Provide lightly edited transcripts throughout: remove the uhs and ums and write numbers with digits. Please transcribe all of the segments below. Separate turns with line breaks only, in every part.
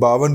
52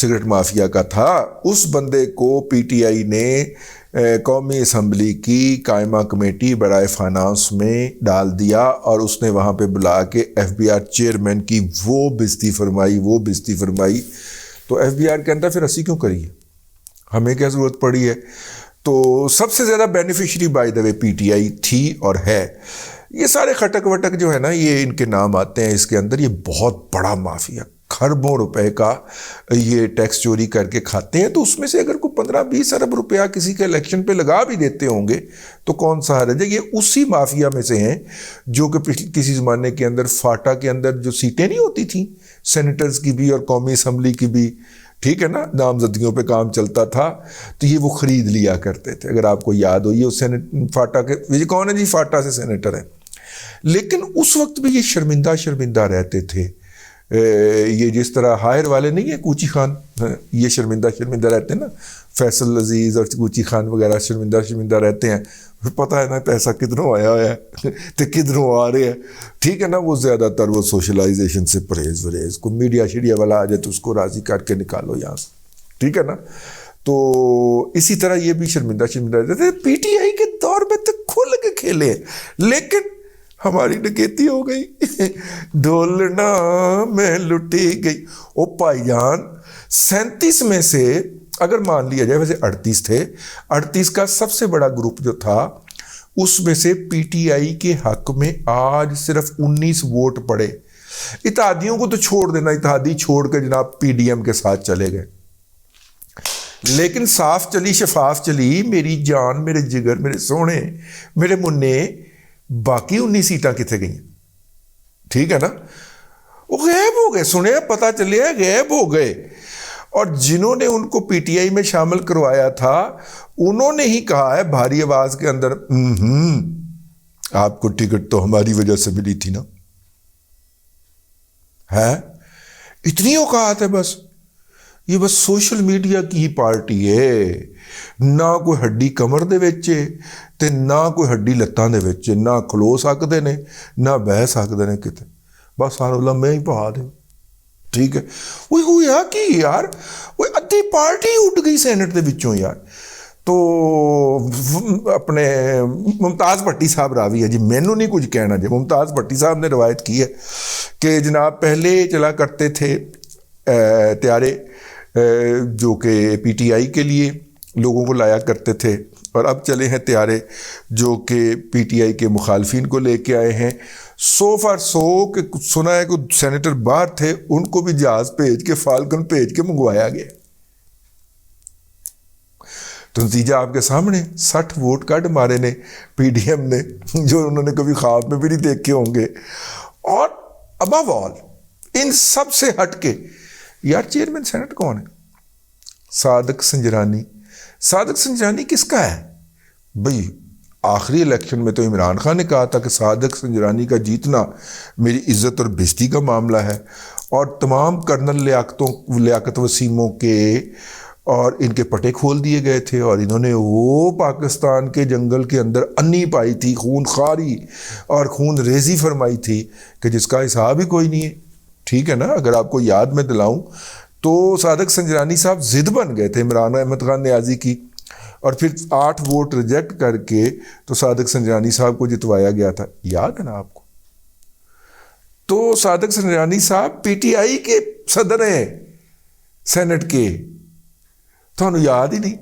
cigarette mafia کا تھا، اس بندے کو پی ٹی آئی نے قومی اسمبلی کی قائمہ کمیٹی برائے فائنانس میں ڈال دیا، اور اس نے وہاں پہ بلا کے ایف بی آر چیئرمین کی وہ بےزتی فرمائی. تو ایف بی آر کے اندر پھر اسی کیوں کری ہے، ہمیں کیا ضرورت پڑی ہے؟ تو سب سے زیادہ beneficiary by the way P T I تھی اور ہے. یہ سارے خٹک وٹک جو ہے نا، یہ ان کے نام آتے ہیں اس کے اندر. یہ بہت بڑا مافیا، کھربوں روپے کا یہ ٹیکس چوری کر کے کھاتے ہیں. تو اس میں سے اگر کوئی 15-20 ارب روپیہ کسی کے الیکشن پہ لگا بھی دیتے ہوں گے تو کون سا حرج ہے؟ یہ اسی مافیا میں سے ہیں جو کہ کسی زمانے کے اندر فاٹا کے اندر جو سیٹیں نہیں ہوتی تھیں سینیٹرز کی بھی اور قومی اسمبلی کی بھی، ٹھیک ہے نا، نامزدگیوں پہ کام چلتا تھا، تو یہ وہ خرید لیا کرتے تھے. اگر آپ کو یاد ہو، یہ فاٹا کے یہ کون ہے جی؟ فاٹا سے سینیٹر ہیں. لیکن اس وقت بھی یہ شرمندہ رہتے تھے. یہ جس طرح ہائر والے نہیں ہیں کوچی خان، یہ شرمندہ رہتے ہیں نا، فیصل عزیز اور کوچی خان وغیرہ شرمندہ رہتے ہیں. پتہ ہے نا پیسہ کدھروں آیا ہے تو کدھروں آ رہے ہیں، ٹھیک ہے نا. وہ زیادہ تر وہ سوشلائزیشن سے پرہیز کو میڈیا شیڈیا والا آ جائے تو اس کو راضی کر کے نکالو یہاں سے، ٹھیک ہے نا. تو اسی طرح یہ بھی شرمندہ رہتے تھے. پی ٹی آئی کے دور میں تو کھل کے کھیلے، لیکن ہماری ڈکیتی ہو گئی، ڈھولنا میں لٹی گئی. او بھائی جان، 37 میں سے اگر مان لیا جائے، ویسے 38 تھے، 38 کا سب سے بڑا گروپ جو تھا، اس میں سے پی ٹی آئی کے حق میں آج صرف 19 ووٹ پڑے. اتحادیوں کو تو چھوڑ دینا، اتحادی چھوڑ کے جناب پی ڈی ایم کے ساتھ چلے گئے. لیکن صاف چلی، شفاف چلی، میری جان، میرے جگر، میرے سونے، میرے منع، باقی 19 سیٹاں کتنے گئیں؟ ٹھیک ہے نا. وہ غائب ہو گئے، سنے پتہ چلے غائب ہو گئے. اور جنہوں نے ان کو پی ٹی آئی میں شامل کروایا تھا، انہوں نے ہی کہا ہے بھاری آواز کے اندر، آپ کو ٹکٹ تو ہماری وجہ سے ملی تھی نا. ہے اتنی اوقات ہے بس. یہ بس سوشل میڈیا کی ہی پارٹی ہے. نہ کوئی ہڈی کمر دے وچ تے نہ کوئی ہڈی لتاں دے وچ، نہ کھلو سکتے نے نہ بہ سکتے نے کتے. بس سارا لمحے ہی پا دے، ٹھیک ہے. وہ ہویا کہ یار وہ ادھی پارٹی اٹھ گئی سینٹ دے وچوں یار. تو اپنے ممتاز بھٹی صاحب راوی ہے جی، مینوں نہیں کچھ کہنا جی. ممتاز بھٹی صاحب نے روایت کی ہے کہ جناب پہلے چلا کرتے تھے طیارے جو کہ پی ٹی آئی کے لیے لوگوں کو لایا کرتے تھے، اور اب چلے ہیں طیارے جو کہ پی ٹی آئی کے مخالفین کو لے کے آئے ہیں. 100 کہ سنا ہے کہ سینیٹر باہر تھے، ان کو بھی جہاز بھیج کے، فالکن بھیج کے منگوایا گیا. تو نتیجہ آپ کے سامنے، 60 ووٹ کٹ مارے نے پی ڈی ایم نے، جو انہوں نے کبھی خواب میں بھی نہیں دیکھے ہوں گے. اور ابو آل ان سب سے ہٹ کے یار چیئرمین سینٹ کون ہے؟ صادق سنجرانی. صادق سنجرانی کس کا ہے بھئی؟ آخری الیکشن میں تو عمران خان نے کہا تھا کہ صادق سنجرانی کا جیتنا میری عزت اور بےزتی کا معاملہ ہے، اور تمام کرنل لیاقت وسیموں کے اور ان کے پٹے کھول دیے گئے تھے، اور انہوں نے وہ پاکستان کے جنگل کے اندر انی پائی تھی، خون خاری اور خون ریزی فرمائی تھی کہ جس کا حساب ہی کوئی نہیں ہے. ٹھیک ہے نا. اگر آپ کو یاد میں دلاؤں تو صادق سنجرانی صاحب ضد بن گئے تھے عمران احمد خان نیازی کی، اور پھر 8 ووٹ ریجیکٹ کر کے تو صادق سنجرانی صاحب کو جتوایا گیا تھا. یاد ہے نا آپ کو؟ تو صادق سنجرانی صاحب پی ٹی آئی کے صدر ہیں سینٹ کے، تو یاد ہی نہیں.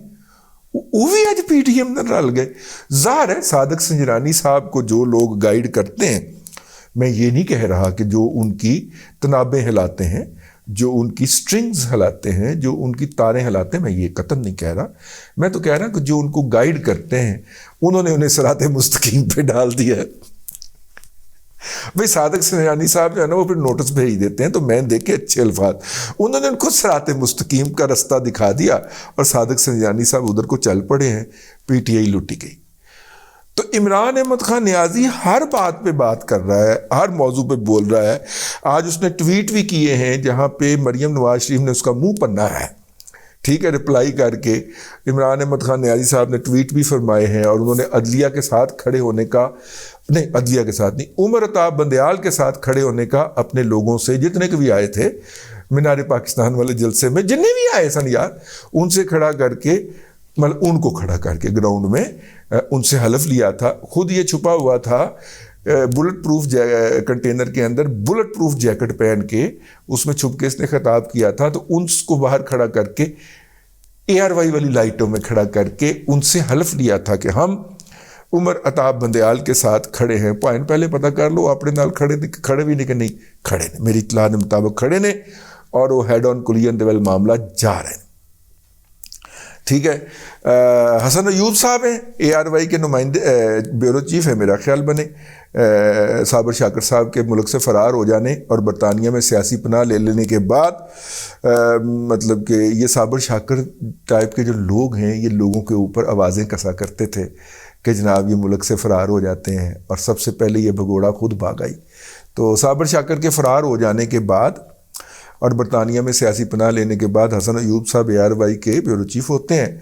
وہ بھی آج پی ٹی ایم میں رل گئے. ظاہر ہے صادق سنجرانی صاحب کو جو لوگ گائیڈ کرتے ہیں، میں یہ نہیں کہہ رہا کہ جو ان کی تنابیں ہلاتے ہیں، جو ان کی سٹرنگز ہلاتے ہیں، جو ان کی تاریں ہلاتے ہیں، میں یہ قطعاً نہیں کہہ رہا. میں تو کہہ رہا کہ جو ان کو گائیڈ کرتے ہیں، انہوں نے انہیں صراط مستقیم پہ ڈال دیا ہے. بھئی صادق سنجرانی صاحب جو ہے نا، وہ پھر نوٹس بھیج دیتے ہیں، تو میں دیکھے اچھے الفاظ، انہوں نے ان کو صراط مستقیم کا رستہ دکھا دیا، اور صادق سنجرانی صاحب ادھر کو چل پڑے ہیں. پی ٹی آئی لوٹی گئی. تو عمران احمد خان نیازی ہر بات پہ بات کر رہا ہے، ہر موضوع پہ بول رہا ہے. آج اس نے ٹویٹ بھی کیے ہیں جہاں پہ مریم نواز شریف نے اس کا منہ پنا ہے، ٹھیک ہے، رپلائی کر کے عمران احمد خان نیازی صاحب نے ٹویٹ بھی فرمائے ہیں، اور انہوں نے عدلیہ کے ساتھ کھڑے ہونے کا، نہیں عدلیہ کے ساتھ نہیں، عمر عطا بندیال کے ساتھ کھڑے ہونے کا اپنے لوگوں سے، جتنے کے بھی آئے تھے، مینار پاکستان والے جلسے میں جنہیں بھی آئے سن یار، ان سے کھڑا کر کے، مطلب ان کو کھڑا کر کے گراؤنڈ میں ان سے حلف لیا تھا. خود یہ چھپا ہوا تھا بلٹ پروف کنٹینر کے اندر، بلٹ پروف جیکٹ پہن کے اس میں چھپ کے اس نے خطاب کیا تھا. تو ان کو باہر کھڑا کر کے ARY والی لائٹوں میں کھڑا کر کے ان سے حلف لیا تھا کہ ہم عمر عطاب بندیال کے ساتھ کھڑے ہیں. پوائنٹ پہلے پتہ کر لو، اپنے نال کھڑے بھی نہیں کہ نہیں کھڑے نے، میری اطلاع کے مطابق کھڑے نے، اور وہ ہیڈ آن کلین دیول معاملہ جا رہے ہیں. ٹھیک ہے. حسن ایوب صاحب ہیں ARY کے نمائندے، بیورو چیف ہے میرا خیال بنے. صابر شاکر صاحب کے ملک سے فرار ہو جانے اور برطانیہ میں سیاسی پناہ لے لینے کے بعد مطلب کہ یہ صابر شاکر ٹائپ کے جو لوگ ہیں یہ لوگوں کے اوپر آوازیں کسا کرتے تھے کہ جناب یہ ملک سے فرار ہو جاتے ہیں، اور سب سے پہلے یہ بھگوڑا خود بھاگ آئی. تو صابر شاکر کے فرار ہو جانے کے بعد اور برطانیہ میں سیاسی پناہ لینے کے بعد حسن ایوب صاحب ARY کے بیورو چیف ہوتے ہیں.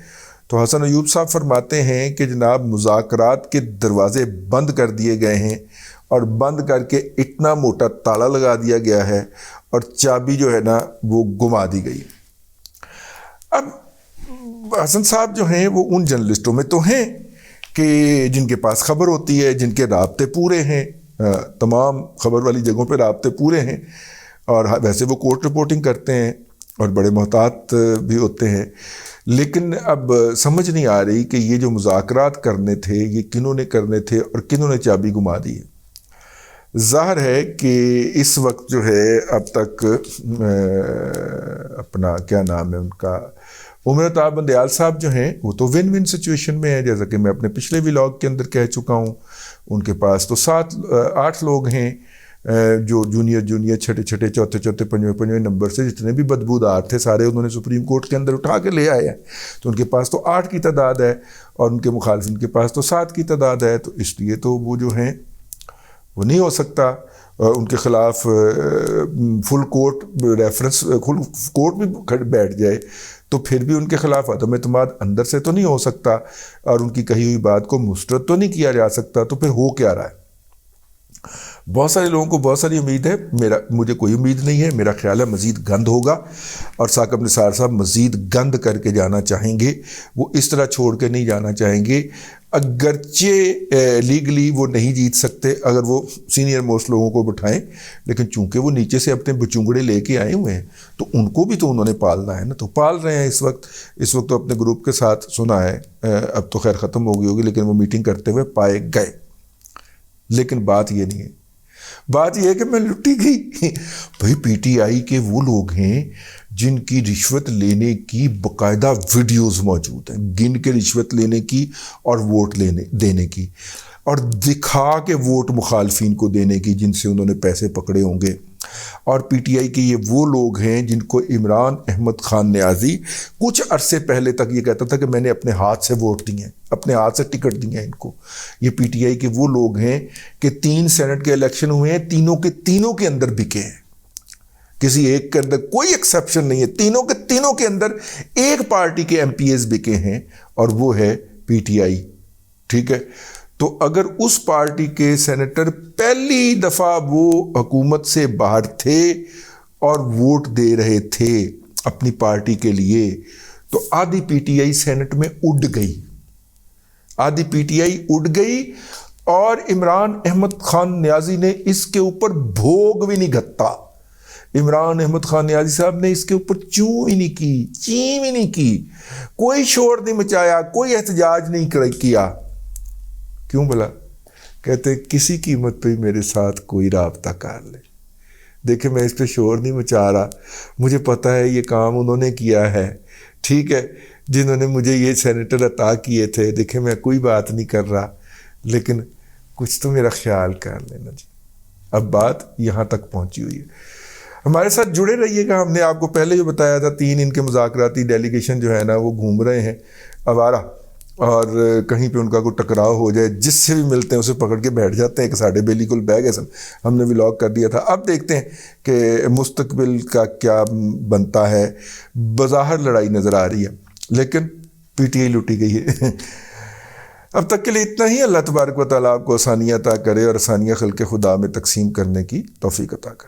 تو حسن ایوب صاحب فرماتے ہیں کہ جناب مذاکرات کے دروازے بند کر دیے گئے ہیں، اور بند کر کے اتنا موٹا تالا لگا دیا گیا ہے، اور چابی جو ہے نا وہ گما دی گئی. اب حسن صاحب جو ہیں وہ ان جرنلسٹوں میں تو ہیں کہ جن کے پاس خبر ہوتی ہے، جن کے رابطے پورے ہیں، تمام خبر والی جگہوں پہ رابطے پورے ہیں، اور ویسے وہ کورٹ رپورٹنگ کرتے ہیں اور بڑے محتاط بھی ہوتے ہیں. لیکن اب سمجھ نہیں آ رہی کہ یہ جو مذاکرات کرنے تھے یہ کنہوں نے کرنے تھے اور کنہوں نے چابی گما دی ہے. ظاہر ہے کہ اس وقت جو ہے اب تک اپنا کیا نام ہے ان کا، عمر عطاب بندیال صاحب جو ہیں وہ تو ون ون سچویشن میں ہیں، جیسا کہ میں اپنے پچھلے ولاگ کے اندر کہہ چکا ہوں. ان کے پاس تو 8 لوگ ہیں جو جونیئر چھٹے چوتھے پنجویں نمبر سے جتنے بھی بدبودار تھے سارے انہوں نے سپریم کورٹ کے اندر اٹھا کے لے آئے ہیں. تو ان کے پاس تو 8 کی تعداد ہے، اور ان کے مخالفین کے پاس تو 7 کی تعداد ہے. تو اس لیے تو وہ جو ہیں وہ نہیں ہو سکتا ان کے خلاف full court reference, full court بھی بیٹھ جائے تو پھر بھی ان کے خلاف عدم اعتماد اندر سے تو نہیں ہو سکتا، اور ان کی کہی ہوئی بات کو مسترد تو نہیں کیا جا سکتا. تو پھر ہو کیا رہا ہے؟ بہت سارے لوگوں کو بہت ساری امید ہے، مجھے کوئی امید نہیں ہے. میرا خیال ہے مزید گند ہوگا، اور ثاقب نثار صاحب مزید گند کر کے جانا چاہیں گے. وہ اس طرح چھوڑ کے نہیں جانا چاہیں گے. اگرچہ لیگلی وہ نہیں جیت سکتے اگر وہ سینئر موسٹ لوگوں کو بٹھائیں، لیکن چونکہ وہ نیچے سے اپنے بچونگڑے لے کے آئے ہوئے ہیں تو ان کو بھی تو انہوں نے پالنا ہے نا. تو پال رہے ہیں اس وقت تو اپنے گروپ کے ساتھ سنا ہے، اب تو خیر ختم ہو گئی ہوگی، لیکن وہ میٹنگ کرتے ہوئے پائے گئے. لیکن بات یہ نہیں ہے، بات یہ ہے کہ میں لٹی گئی. بھائی PTI کے وہ لوگ ہیں جن کی رشوت لینے کی باقاعدہ ویڈیوز موجود ہیں، گن کے رشوت لینے کی اور ووٹ دینے کی، اور دکھا کے ووٹ مخالفین کو دینے کی جن سے انہوں نے پیسے پکڑے ہوں گے. اور PTI کے یہ وہ لوگ ہیں جن کو عمران احمد خان نیازی کچھ عرصے پہلے تک یہ کہتا تھا کہ میں نے اپنے ہاتھ سے ووٹ دیے ہیں، اپنے ہاتھ سے ٹکٹ دیے ہیں ان کو. یہ PTI کے وہ لوگ ہیں کہ 3 سینٹ کے الیکشن ہوئے ہیں، تینوں کے اندر بکے ہیں، کسی ایک کے اندر کوئی ایکسیپشن نہیں ہے. تینوں کے اندر ایک پارٹی کے MPs بکے ہیں اور وہ ہے PTI. ٹھیک ہے. تو اگر اس پارٹی کے سینیٹر پہلی دفعہ وہ حکومت سے باہر تھے اور ووٹ دے رہے تھے اپنی پارٹی کے لیے، تو آدھی PTI سینٹ میں اڑ گئی، اور عمران احمد خان نیازی نے اس کے اوپر بھوگ بھی نہیں گھتا. عمران احمد خان نیازی صاحب نے اس کے اوپر چوں ہی نہیں کی، کوئی شور نہیں مچایا، کوئی احتجاج نہیں کیا. کیوں بلا؟ کہتے کسی قیمت پہ میرے ساتھ کوئی رابطہ کر لے. دیکھیں میں اس پہ شور نہیں مچا رہا، مجھے پتہ ہے یہ کام انہوں نے کیا ہے. ٹھیک ہے، جنہوں نے مجھے یہ سینیٹر عطا کیے تھے. دیکھیں میں کوئی بات نہیں کر رہا، لیکن کچھ تو میرا خیال کر لینا جی. اب بات یہاں تک پہنچی ہوئی ہے. ہمارے ساتھ جڑے رہیے گا. ہم نے آپ کو پہلے جو بتایا تھا 3 ان کے مذاکراتی ڈیلیگیشن جو ہے نا وہ گھوم رہے ہیں آوارہ، اور کہیں پہ ان کا کوئی ٹکراؤ ہو جائے جس سے بھی ملتے ہیں اسے پکڑ کے بیٹھ جاتے ہیں کہ ساڑھے بالکل بیگ ہے سن. ہم نے ولاگ کر دیا تھا. اب دیکھتے ہیں کہ مستقبل کا کیا بنتا ہے. بظاہر لڑائی نظر آ رہی ہے لیکن PTI لوٹی گئی ہے. اب تک کے لیے اتنا ہی. اللہ تبارک و تعالیٰ آپ کو آسانیاں عطا کرے اور آسانیاں خلق خدا میں تقسیم کرنے کی توفیق عطا کرے.